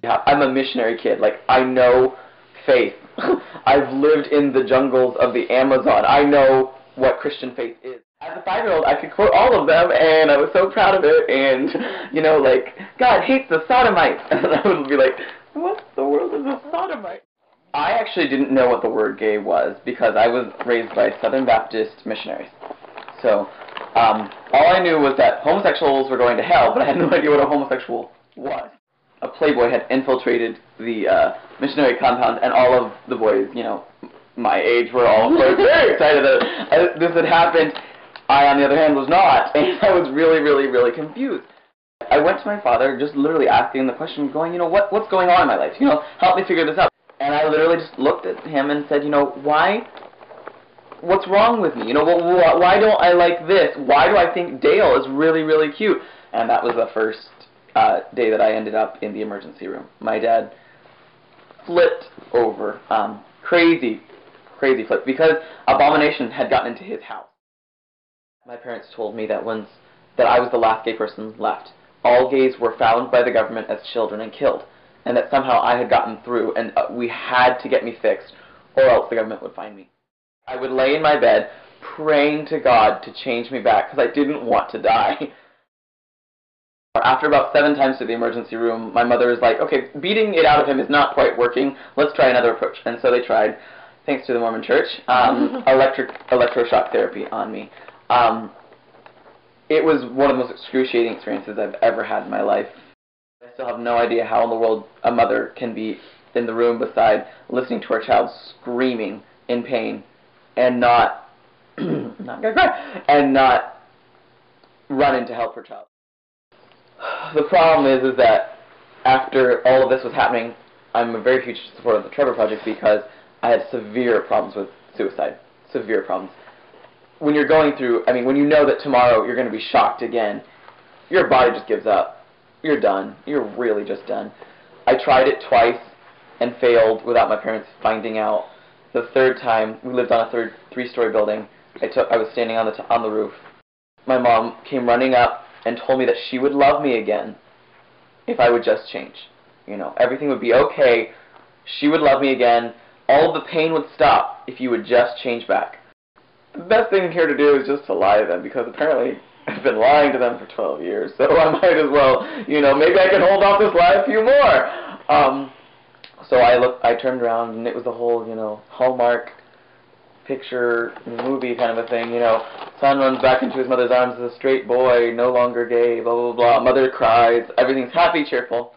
Yeah, I'm a missionary kid. Like, I know faith. I've lived in the jungles of the Amazon. I know what Christian faith is. As a 5-year-old, I could quote all of them, and I was so proud of it, and, you know, like, God hates the sodomites. And I would be like, what the world is a sodomite? I actually didn't know what the word gay was, because I was raised by Southern Baptist missionaries. So, all I knew was that homosexuals were going to hell, but I had no idea what a homosexual was. A playboy had infiltrated the missionary compound, and all of the boys, you know, my age, were all very excited that this had happened. I, on the other hand, was not, and I was really, really, really confused. I went to my father, just literally asking the question, going, you know, what's going on in my life? You know, help me figure this out. And I literally just looked at him and said, you know, what's wrong with me? You know, why don't I like this? Why do I think Dale is really, really cute? And that was the first day that I ended up in the emergency room. My dad flipped over, crazy flip, because abomination had gotten into his house. My parents told me that that I was the last gay person left. All gays were found by the government as children and killed, and that somehow I had gotten through, and we had to get me fixed, or else the government would find me. I would lay in my bed praying to God to change me back, because I didn't want to die. After about 7 times to the emergency room, my mother was like, okay, beating it out of him is not quite working, let's try another approach. And so they tried, thanks to the Mormon Church, electroshock therapy on me. It was one of the most excruciating experiences I've ever had in my life. I still have no idea how in the world a mother can be in the room beside, listening to her child screaming in pain, and not and not run in to help her child. The problem is that after all of this was happening, I'm a very huge supporter of the Trevor Project because I had severe problems with suicide. Severe problems. When you're going through, I mean, when you know that tomorrow you're going to be shocked again, your body just gives up. You're done. You're really just done. I tried it twice and failed without my parents finding out. The third time, we lived on a 3-story building. I was standing on the roof. My mom came running up and told me that she would love me again if I would just change. You know, everything would be okay. She would love me again. All of the pain would stop if you would just change back. The best thing here to do is just to lie to them, because apparently I've been lying to them for 12 years, so I might as well, you know, maybe I can hold off this lie a few more. So I turned around, and it was the whole, you know, Hallmark picture movie kind of a thing, you know. Son runs back into his mother's arms as a straight boy, no longer gay, blah, blah, blah. Mother cries. Everything's happy, cheerful.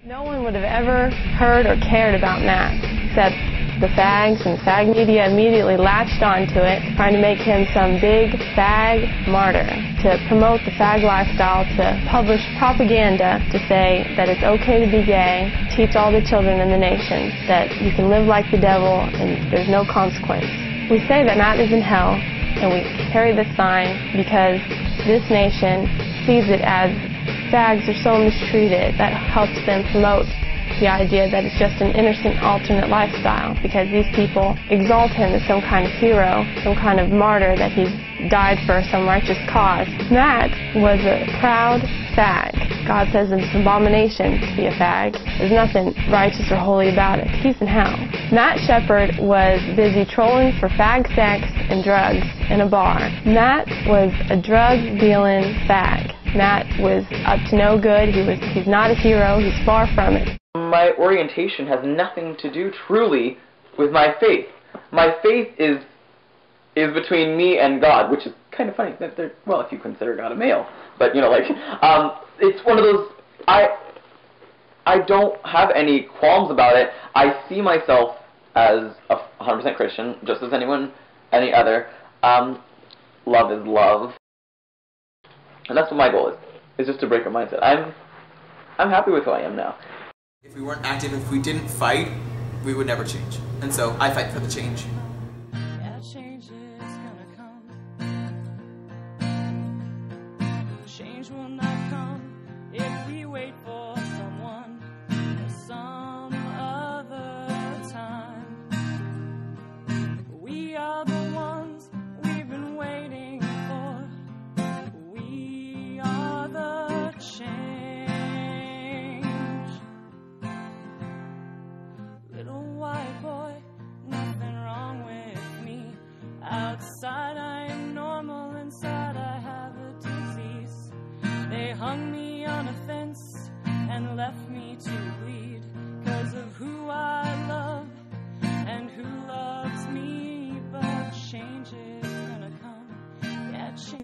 No one would have ever heard or cared about Matt, except the fags and fag media immediately latched onto it, trying to make him some big fag martyr, to promote the fag lifestyle, to publish propaganda to say that it's okay to be gay, teach all the children in the nation that you can live like the devil and there's no consequence. We say that Matt is in hell, and we carry this sign because this nation sees it as fags are so mistreated. That helps them promote the idea that it's just an innocent alternate lifestyle, because these people exalt him as some kind of hero, some kind of martyr, that he's died for some righteous cause. Matt was a proud fag. God says it's an abomination to be a fag. There's nothing righteous or holy about it. He's in hell. Matt Shepard was busy trolling for fag sex and drugs in a bar. Matt was a drug-dealing fag. Matt was up to no good. He's not a hero. He's far from it. My orientation has nothing to do truly with my faith. My faith is between me and God, which is kind of funny. Well, if you consider God a male, but you know, like, it's one of those. I don't have any qualms about it. I see myself as a 100% Christian, just as any other. Love is love. And that's what my goal is just to break a mindset. I'm happy with who I am now. If we weren't active, if we didn't fight, we would never change. And so I fight for the change. Yeah, change is gonna come. Change will not come if we wait for someone or someone. hung me on a fence and left me to bleed 'cause of who I love and who loves